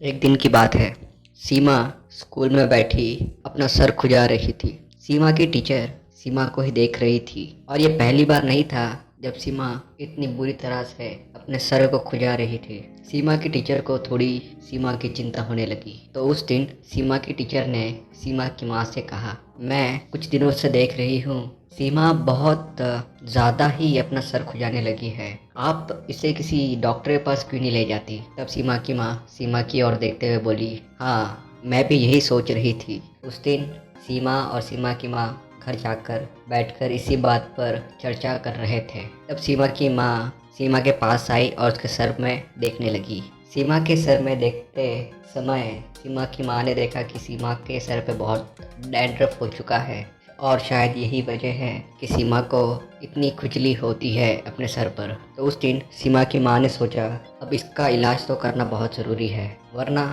एक दिन की बात है। सीमा स्कूल में बैठी अपना सर खुजा रही थी। सीमा की टीचर सीमा को ही देख रही थी और ये पहली बार नहीं था जब सीमा इतनी बुरी तरह से अपने सर को खुजा रही थी। सीमा की टीचर को थोड़ी सीमा की चिंता होने लगी, तो उस दिन सीमा की टीचर ने सीमा की माँ से कहा, मैं कुछ दिनों से देख रही हूँ सीमा बहुत ज़्यादा ही अपना सर खुजाने लगी है। आप इसे किसी डॉक्टर के पास क्यों नहीं ले जाती? तब सीमा की माँ सीमा की ओर देखते हुए बोली, हाँ मैं भी यही सोच रही थी। उस दिन सीमा और सीमा की माँ घर जाकर बैठकर इसी बात पर चर्चा कर रहे थे। तब सीमा की माँ सीमा के पास आई और उसके सर में देखने लगी। सीमा के सर में देखते समय सीमा की माँ ने देखा कि सीमा के सर पे बहुत डैंड्रफ हो चुका है और शायद यही वजह है कि सीमा को इतनी खुजली होती है अपने सर पर। तो उस दिन सीमा की माँ ने सोचा, अब इसका इलाज तो करना बहुत ज़रूरी है, वरना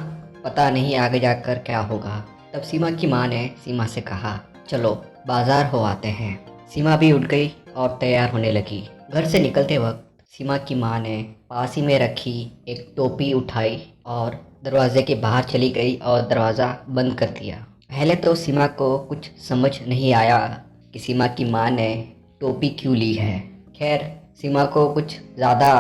पता नहीं आगे जाकर क्या होगा। तब सीमा की माँ ने सीमा से कहा, चलो बाज़ार हो आते हैं। सीमा भी उठ गई और तैयार होने लगी। घर से निकलते वक्त सीमा की माँ ने पास ही में रखी एक टोपी उठाई और दरवाजे के बाहर चली गई और दरवाज़ा बंद कर दिया। पहले तो सीमा को कुछ समझ नहीं आया कि सीमा की माँ ने टोपी क्यों ली है। खैर, सीमा को कुछ ज़्यादा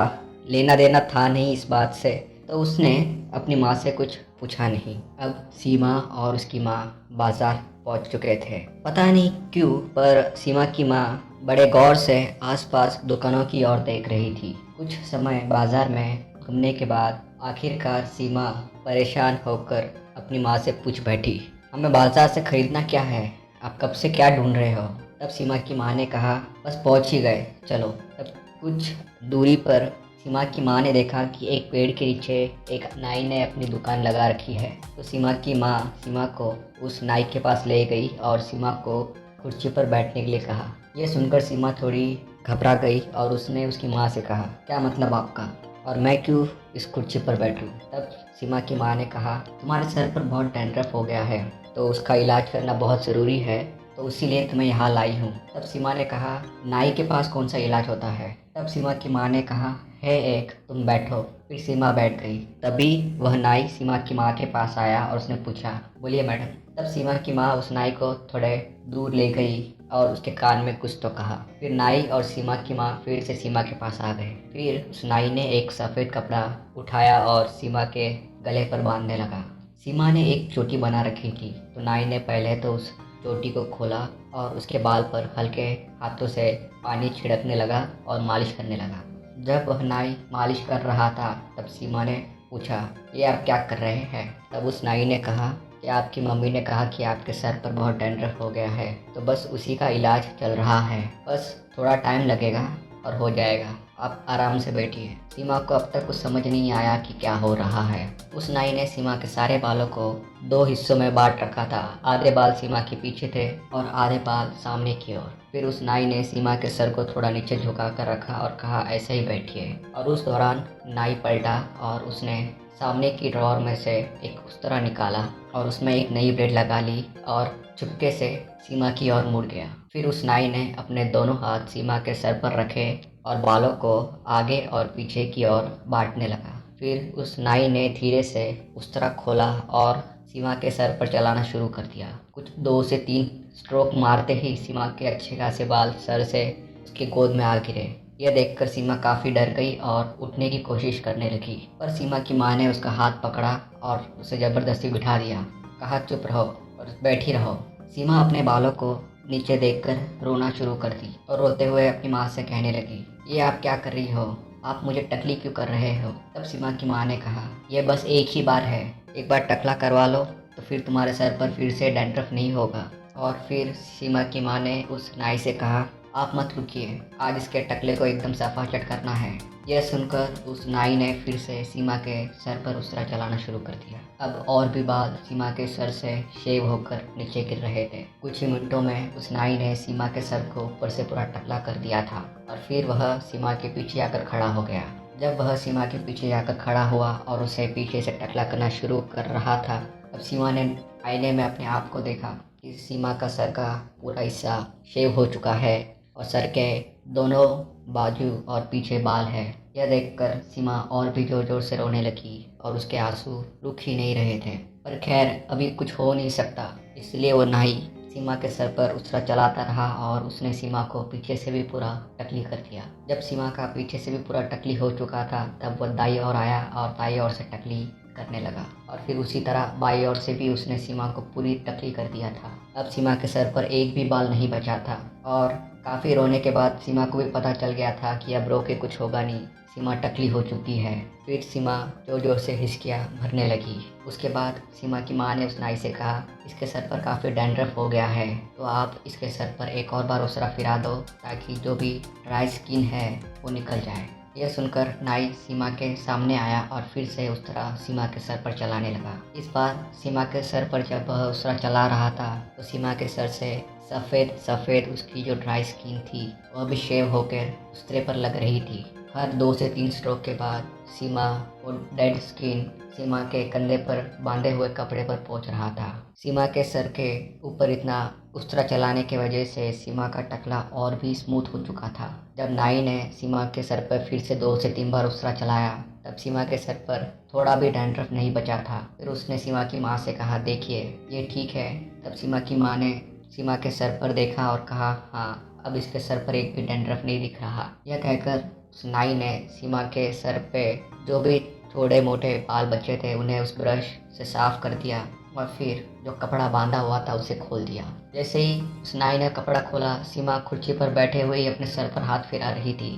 लेना देना था नहीं इस बात से, तो उसने अपनी माँ से कुछ पूछा नहीं। अब सीमा और उसकी माँ बाज़ार पहुंच चुके थे। पता नहीं क्यों, पर सीमा की माँ बड़े गौर से आसपास दुकानों की ओर देख रही थी। कुछ समय बाजार में घूमने के बाद आखिरकार सीमा परेशान होकर अपनी माँ से पूछ बैठी, हमें बाजार से खरीदना क्या है? आप कब से क्या ढूंढ रहे हो? तब सीमा की माँ ने कहा, बस पहुँच ही गए, चलो। तब कुछ दूरी पर सीमा की माँ ने देखा कि एक पेड़ के नीचे एक नाई ने अपनी दुकान लगा रखी है। तो सीमा की माँ सीमा को उस नाई के पास ले गई और सीमा को कुर्सी पर बैठने के लिए कहा। यह सुनकर सीमा थोड़ी घबरा गई और उसने उसकी माँ से कहा, क्या मतलब आपका, और मैं क्यों इस कुर्सी पर बैठूं? तब सीमा की माँ ने कहा, तुम्हारे सर पर बहुत डैंड्रफ हो गया है, तो उसका इलाज करना बहुत ज़रूरी है, तो इसीलिए तुम्हें यहाँ लाई हूँ। तब सीमा ने कहा, नाई के पास कौन सा इलाज होता है? तब सीमा की माँ ने कहा, है एक, तुम बैठो। फिर सीमा बैठ गई। तभी वह नाई सीमा की माँ के पास आया और उसने पूछा, बोलिए मैडम। तब सीमा की माँ उस नाई को थोड़े दूर ले गई और उसके कान में कुछ तो कहा। फिर नाई और सीमा की माँ फिर से सीमा के पास आ गए। फिर उस नाई ने एक सफ़ेद कपड़ा उठाया और सीमा के गले पर बांधने लगा। सीमा ने एक चोटी बना रखी थी, तो नाई ने पहले तो उस चोटी को खोला और उसके बाल पर हल्के हाथों से पानी छिड़कने लगा और मालिश करने लगा। जब वह नाई मालिश कर रहा था, तब सीमा ने पूछा, ये आप क्या कर रहे हैं? तब उस नाई ने कहा कि आपकी मम्मी ने कहा कि आपके सर पर बहुत डैंड्रफ हो गया है, तो बस उसी का इलाज चल रहा है, बस थोड़ा टाइम लगेगा और हो जाएगा, आप आराम से बैठिए। सीमा को अब तक कुछ समझ नहीं आया कि क्या हो रहा है। उस नाई ने सीमा के सारे बालों को दो हिस्सों में बांट रखा था। आधे बाल सीमा के पीछे थे और आधे बाल सामने की ओर। फिर उस नाई ने सीमा के सर को थोड़ा नीचे झुका कर रखा और कहा, ऐसे ही बैठिए। और उस दौरान नाई पलटा और उसने सामने की ड्रॉअर में से एक उस्तरा निकाला और उसमें एक नई ब्लेड लगा ली और चुपके से सीमा की ओर मुड़ गया। फिर उस नाई ने अपने दोनों हाथ सीमा के सर पर रखे और बालों को आगे और पीछे की ओर बांटने लगा। फिर उस नाई ने धीरे से उस्तरा खोला और सीमा के सर पर चलाना शुरू कर दिया। कुछ 2 से 3 स्ट्रोक मारते ही सीमा के अच्छे खासे बाल सर से उसके गोद में आ गिरे। यह देखकर सीमा काफ़ी डर गई और उठने की कोशिश करने लगी, पर सीमा की माँ ने उसका हाथ पकड़ा और उसे ज़बरदस्ती बिठा दिया। कहा, चुप रहो और बैठी रहो। सीमा अपने बालों को नीचे देखकर रोना शुरू कर दी और रोते हुए अपनी माँ से कहने लगी, ये आप क्या कर रही हो? आप मुझे टकली क्यों कर रहे हो? तब सीमा की माँ ने कहा, यह बस एक ही बार है, एक बार टकला करवा लो तो फिर तुम्हारे सर पर फिर से डैंड्रफ नहीं होगा। और फिर सीमा की माँ ने उस नाई से कहा, आप मत रुकिए, आज इसके टकले को एकदम सफाचट करना है। यह सुनकर उस नाई ने फिर से सीमा के सर पर उस्तरा चलाना शुरू कर दिया। अब और भी बाल सीमा के सर से शेव होकर नीचे गिर रहे थे। कुछ ही मिनटों में उस नाई ने सीमा के सर को ऊपर से पूरा टकला कर दिया था और फिर वह सीमा के पीछे आकर खड़ा हो गया। जब वह सीमा के पीछे आकर खड़ा हुआ और उसे पीछे से टकला करना शुरू कर रहा था, तब सीमा ने आईने में अपने आप को देखा कि सीमा का सर का पूरा हिस्सा शेव हो चुका है और सर के दोनों बाजू और पीछे बाल है। यह देखकर सीमा और भी जोर जोर से रोने लगी और उसके आंसू रुक ही नहीं रहे थे। पर खैर अभी कुछ हो नहीं सकता, इसलिए वो नाई सीमा के सर पर उसरा चलाता रहा और उसने सीमा को पीछे से भी पूरा टकली कर दिया। जब सीमा का पीछे से भी पूरा टकली हो चुका था तब वह दाई ओर आया और दाई ओर से टकली करने लगा और फिर उसी तरह बाई ओर से भी उसने सीमा को पूरी टकली कर दिया था। अब सीमा के सर पर एक भी बाल नहीं बचा था और काफ़ी रोने के बाद सीमा को भी पता चल गया था कि अब रो के कुछ होगा नहीं, सीमा टकली हो चुकी है। फिर सीमा जोर जोर से हिचकियाँ भरने लगी। उसके बाद सीमा की माँ ने उस नाई से कहा, इसके सर पर काफ़ी डैंड्रफ हो गया है तो आप इसके सर पर एक और बार उसरा फिरा दो ताकि जो भी ड्राई स्किन है वो निकल जाए। यह सुनकर नाई सीमा के सामने आया और फिर से उस तरह सीमा के सर पर चलाने लगा। इस बार सीमा के सर पर जब वह उसरा चला रहा था तो सीमा के सर से सफ़ेद सफ़ेद उसकी जो ड्राई स्किन थी वह भी शेव होकर उस्तरे पर लग रही थी। हर 2 से 3 स्ट्रोक के बाद सीमा वो डेड स्किन सीमा के कंधे पर बांधे हुए कपड़े पर पोंछ रहा था। सीमा के सर के ऊपर इतना उस्तरा चलाने की वजह से सीमा का टकला और भी स्मूथ हो चुका था। जब नाई ने सीमा के सर पर फिर से 2 से 3 बार उस्तरा चलाया तब सीमा के सर पर थोड़ा भी डैंड्रफ नहीं बचा था। फिर उसने सीमा की माँ से कहा, देखिए ये ठीक है। तब सीमा की माँ ने सीमा के सर पर देखा और कहा, हाँ अब इसके सर पर एक भी डैंड्रफ नहीं दिख रहा। यह कहकर उस नाई ने सीमा के सर पे जो भी थोड़े मोटे बाल बचे थे उन्हें उस ब्रश से साफ कर दिया और फिर जो कपड़ा बांधा हुआ था उसे खोल दिया। जैसे ही उस नाई ने कपड़ा खोला, सीमा कुर्सी पर बैठे हुए ही अपने सर पर हाथ फिरा रही थी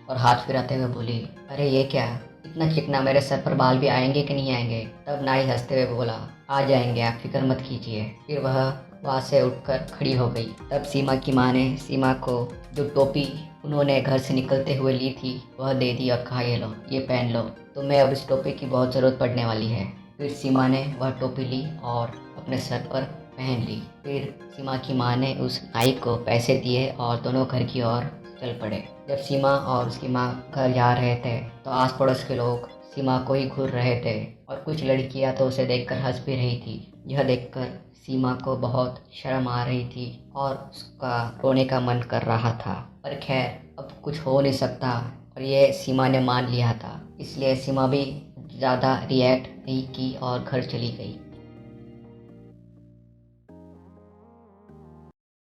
और हाथ फिराते हुए बोली, अरे ये क्या, इतना चिकना, मेरे सर पर बाल भी आएंगे कि नहीं आएंगे? तब नाई हंसते हुए बोला, आ जाएंगे, आप फिक्र मत कीजिए। फिर वह वहाँ से उठकर खड़ी हो गई। तब सीमा की माँ ने सीमा को जो टोपी उन्होंने घर से निकलते हुए ली थी वह दे दी और कहा, ये लो, ये पहन लो, तुम्हें अब इस टोपी की बहुत ज़रूरत पड़ने वाली है। फिर सीमा ने वह टोपी ली और अपने सर पर पहन ली। फिर सीमा की माँ ने उस नाई को पैसे दिए और दोनों घर की ओर चल पड़े। जब सीमा और उसकी माँ घर जा रहे थे तो आस पड़ोस के लोग सीमा को ही घूर रहे थे और कुछ लड़कियां तो उसे देखकर हंस भी रही थी। यह देखकर सीमा को बहुत शर्म आ रही थी और उसका रोने का मन कर रहा था। पर खैर अब कुछ हो नहीं सकता और ये सीमा ने मान लिया था, इसलिए सीमा भी ज़्यादा रिएक्ट नहीं की और घर चली गई।